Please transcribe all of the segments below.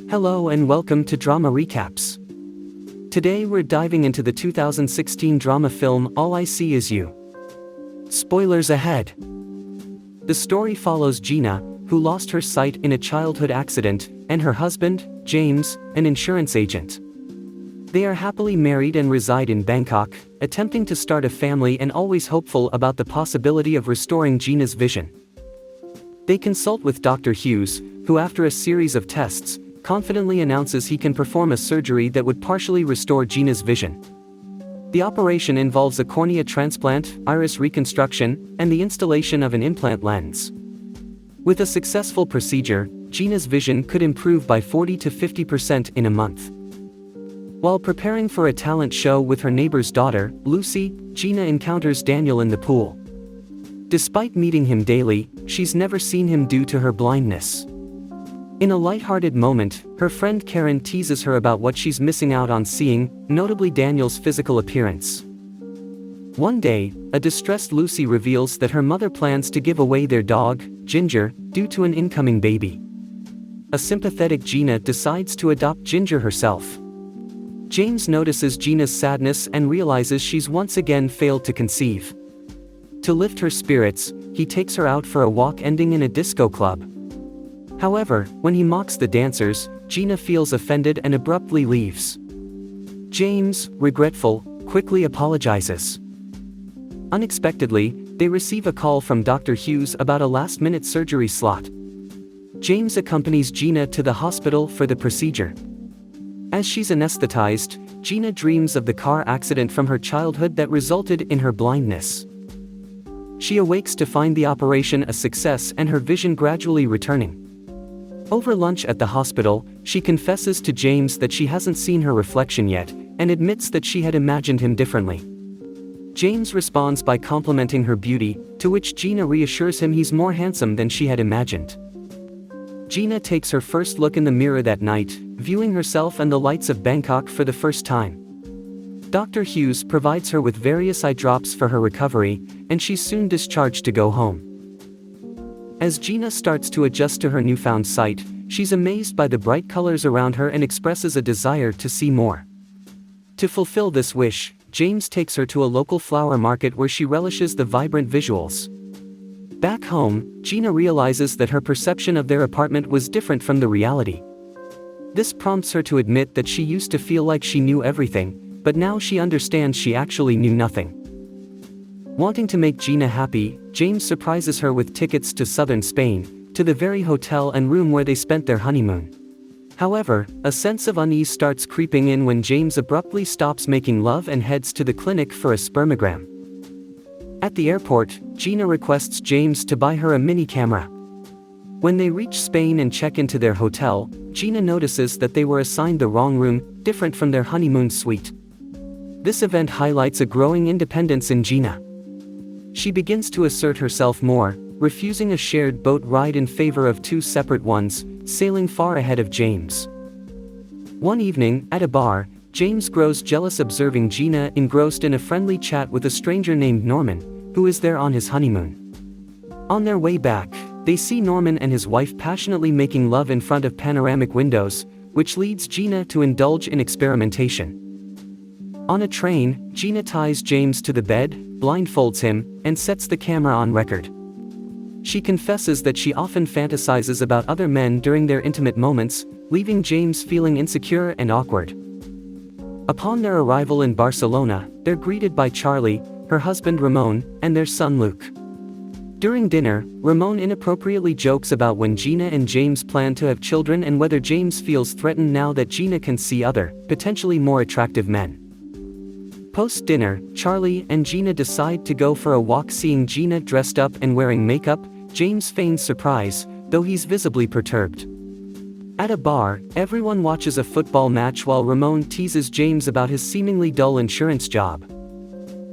Hello and welcome to Drama Recaps. Today we're diving into the 2016 drama film All I See Is You. Spoilers ahead. The story follows Gina, who lost her sight in a childhood accident, and her husband, James, an insurance agent. They are happily married and reside in Bangkok, attempting to start a family and always hopeful about the possibility of restoring Gina's vision. They consult with Dr. Hughes, who after a series of tests, confidently announces he can perform a surgery that would partially restore Gina's vision. The operation involves a cornea transplant, iris reconstruction, and the installation of an implant lens. With a successful procedure, Gina's vision could improve by 40 to 50% in a month. While preparing for a talent show with her neighbor's daughter, Lucy, Gina encounters Daniel in the pool. Despite meeting him daily, she's never seen him due to her blindness. In a lighthearted moment, her friend Karen teases her about what she's missing out on seeing, notably Daniel's physical appearance. One day, a distressed Lucy reveals that her mother plans to give away their dog, Ginger, due to an incoming baby. A sympathetic Gina decides to adopt Ginger herself. James notices Gina's sadness and realizes she's once again failed to conceive. To lift her spirits, he takes her out for a walk ending in a disco club. However, when he mocks the dancers, Gina feels offended and abruptly leaves. James, regretful, quickly apologizes. Unexpectedly, they receive a call from Dr. Hughes about a last-minute surgery slot. James accompanies Gina to the hospital for the procedure. As she's anesthetized, Gina dreams of the car accident from her childhood that resulted in her blindness. She awakes to find the operation a success and her vision gradually returning. Over lunch at the hospital, she confesses to James that she hasn't seen her reflection yet, and admits that she had imagined him differently. James responds by complimenting her beauty, to which Gina reassures him he's more handsome than she had imagined. Gina takes her first look in the mirror that night, viewing herself and the lights of Bangkok for the first time. Dr. Hughes provides her with various eye drops for her recovery, and she's soon discharged to go home. As Gina starts to adjust to her newfound sight, she's amazed by the bright colors around her and expresses a desire to see more. To fulfill this wish, James takes her to a local flower market where she relishes the vibrant visuals. Back home, Gina realizes that her perception of their apartment was different from the reality. This prompts her to admit that she used to feel like she knew everything, but now she understands she actually knew nothing. Wanting to make Gina happy, James surprises her with tickets to southern Spain, to the very hotel and room where they spent their honeymoon. However, a sense of unease starts creeping in when James abruptly stops making love and heads to the clinic for a spermogram. At the airport, Gina requests James to buy her a mini camera. When they reach Spain and check into their hotel, Gina notices that they were assigned the wrong room, different from their honeymoon suite. This event highlights a growing independence in Gina. She begins to assert herself more, refusing a shared boat ride in favor of two separate ones, sailing far ahead of James. One evening, at a bar, James grows jealous observing Gina engrossed in a friendly chat with a stranger named Norman, who is there on his honeymoon. On their way back, they see Norman and his wife passionately making love in front of panoramic windows, which leads Gina to indulge in experimentation. On a train, Gina ties James to the bed, blindfolds him, and sets the camera on record. She confesses that she often fantasizes about other men during their intimate moments, leaving James feeling insecure and awkward. Upon their arrival in Barcelona, they're greeted by Charlie, her husband Ramon, and their son Luke. During dinner, Ramon inappropriately jokes about when Gina and James plan to have children and whether James feels threatened now that Gina can see other, potentially more attractive men. Post-dinner, Charlie and Gina decide to go for a walk. Seeing Gina dressed up and wearing makeup, James feigns surprise, though he's visibly perturbed. At a bar, everyone watches a football match while Ramon teases James about his seemingly dull insurance job.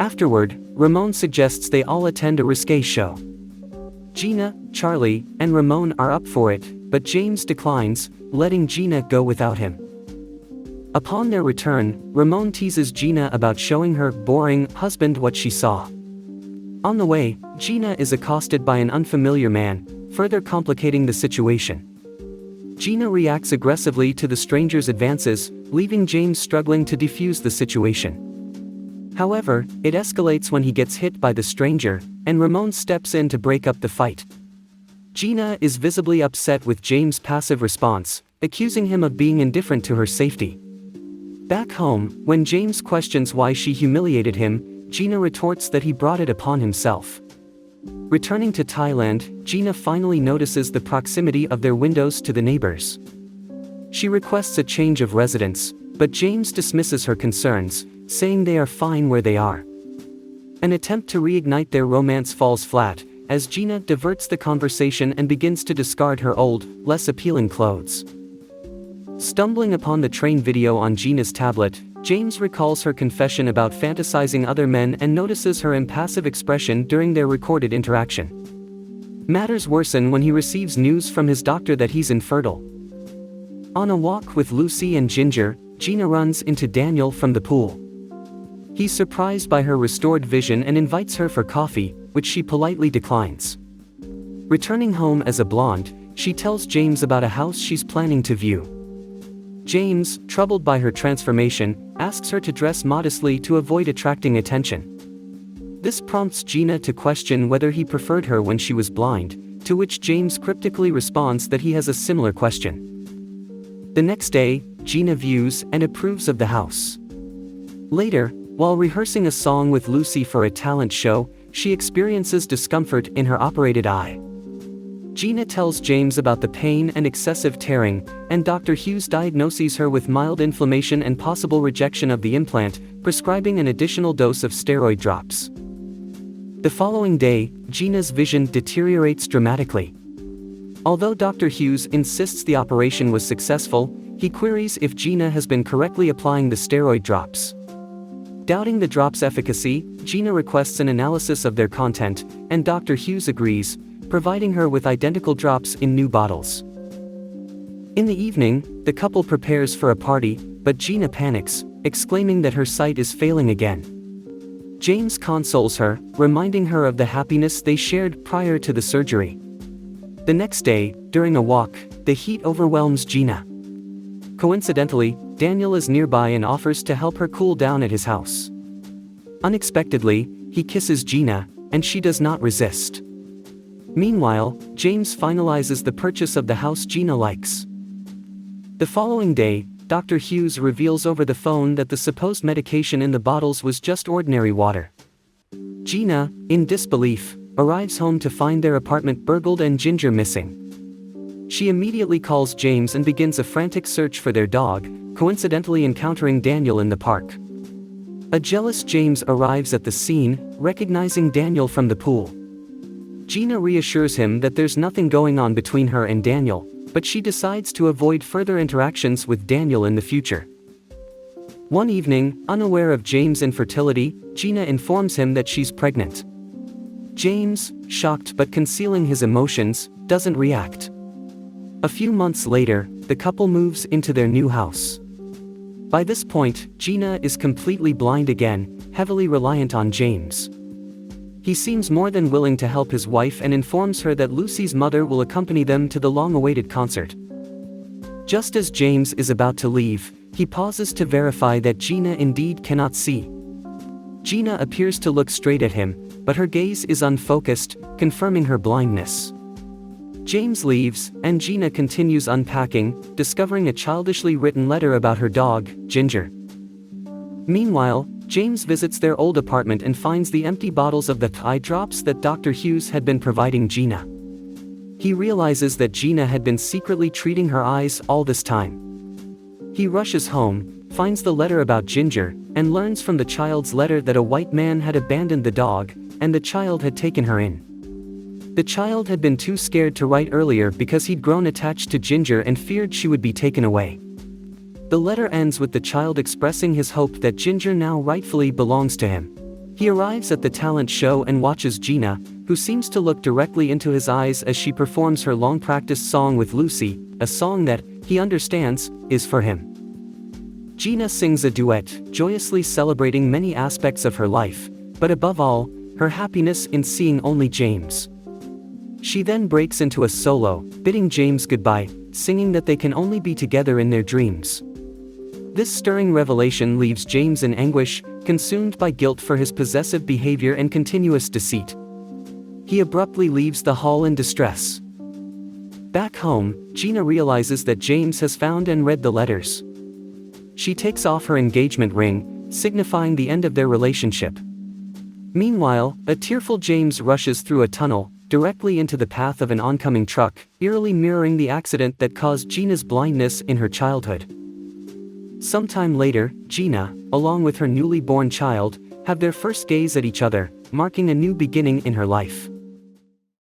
Afterward, Ramon suggests they all attend a risque show. Gina, Charlie, and Ramon are up for it, but James declines, letting Gina go without him. Upon their return, Ramon teases Gina about showing her boring husband what she saw. On the way, Gina is accosted by an unfamiliar man, further complicating the situation. Gina reacts aggressively to the stranger's advances, leaving James struggling to defuse the situation. However, it escalates when he gets hit by the stranger, and Ramon steps in to break up the fight. Gina is visibly upset with James' passive response, accusing him of being indifferent to her safety. Back home, when James questions why she humiliated him, Gina retorts that he brought it upon himself. Returning to Thailand, Gina finally notices the proximity of their windows to the neighbors. She requests a change of residence, but James dismisses her concerns, saying they are fine where they are. An attempt to reignite their romance falls flat, as Gina diverts the conversation and begins to discard her old, less appealing clothes. Stumbling upon the train video on Gina's tablet, James recalls her confession about fantasizing other men and notices her impassive expression during their recorded interaction. Matters worsen when he receives news from his doctor that he's infertile. On a walk with Lucy and Ginger, Gina runs into Daniel from the pool. He's surprised by her restored vision and invites her for coffee, which she politely declines. Returning home as a blonde, she tells James about a house she's planning to view. James, troubled by her transformation, asks her to dress modestly to avoid attracting attention. This prompts Gina to question whether he preferred her when she was blind, to which James cryptically responds that he has a similar question. The next day, Gina views and approves of the house. Later, while rehearsing a song with Lucy for a talent show, she experiences discomfort in her operated eye. Gina tells James about the pain and excessive tearing, and Dr. Hughes diagnoses her with mild inflammation and possible rejection of the implant, prescribing an additional dose of steroid drops. The following day, Gina's vision deteriorates dramatically. Although Dr. Hughes insists the operation was successful, he queries if Gina has been correctly applying the steroid drops. Doubting the drops' efficacy, Gina requests an analysis of their content, and Dr. Hughes agrees, providing her with identical drops in new bottles. In the evening, the couple prepares for a party, but Gina panics, exclaiming that her sight is failing again. James consoles her, reminding her of the happiness they shared prior to the surgery. The next day, during a walk, the heat overwhelms Gina. Coincidentally, Daniel is nearby and offers to help her cool down at his house. Unexpectedly, he kisses Gina, and she does not resist. Meanwhile, James finalizes the purchase of the house Gina likes. The following day, Dr. Hughes reveals over the phone that the supposed medication in the bottles was just ordinary water. Gina, in disbelief, arrives home to find their apartment burgled and Ginger missing. She immediately calls James and begins a frantic search for their dog, coincidentally encountering Daniel in the park. A jealous James arrives at the scene, recognizing Daniel from the pool. Gina reassures him that there's nothing going on between her and Daniel, but she decides to avoid further interactions with Daniel in the future. One evening, unaware of James' infertility, Gina informs him that she's pregnant. James, shocked but concealing his emotions, doesn't react. A few months later, the couple moves into their new house. By this point, Gina is completely blind again, heavily reliant on James. He seems more than willing to help his wife and informs her that Lucy's mother will accompany them to the long-awaited concert. Just as James is about to leave, he pauses to verify that Gina indeed cannot see. Gina appears to look straight at him, but her gaze is unfocused, confirming her blindness. James leaves, and Gina continues unpacking, discovering a childishly written letter about her dog, Ginger. Meanwhile, James visits their old apartment and finds the empty bottles of the eye drops that Dr. Hughes had been providing Gina. He realizes that Gina had been secretly treating her eyes all this time. He rushes home, finds the letter about Ginger, and learns from the child's letter that a white man had abandoned the dog, and the child had taken her in. The child had been too scared to write earlier because he'd grown attached to Ginger and feared she would be taken away. The letter ends with the child expressing his hope that Ginger now rightfully belongs to him. He arrives at the talent show and watches Gina, who seems to look directly into his eyes as she performs her long-practiced song with Lucy, a song that, he understands, is for him. Gina sings a duet, joyously celebrating many aspects of her life, but above all, her happiness in seeing only James. She then breaks into a solo, bidding James goodbye, singing that they can only be together in their dreams. This stirring revelation leaves James in anguish, consumed by guilt for his possessive behavior and continuous deceit. He abruptly leaves the hall in distress. Back home, Gina realizes that James has found and read the letters. She takes off her engagement ring, signifying the end of their relationship. Meanwhile, a tearful James rushes through a tunnel, directly into the path of an oncoming truck, eerily mirroring the accident that caused Gina's blindness in her childhood. Sometime later, Gina, along with her newly born child, have their first gaze at each other, marking a new beginning in her life.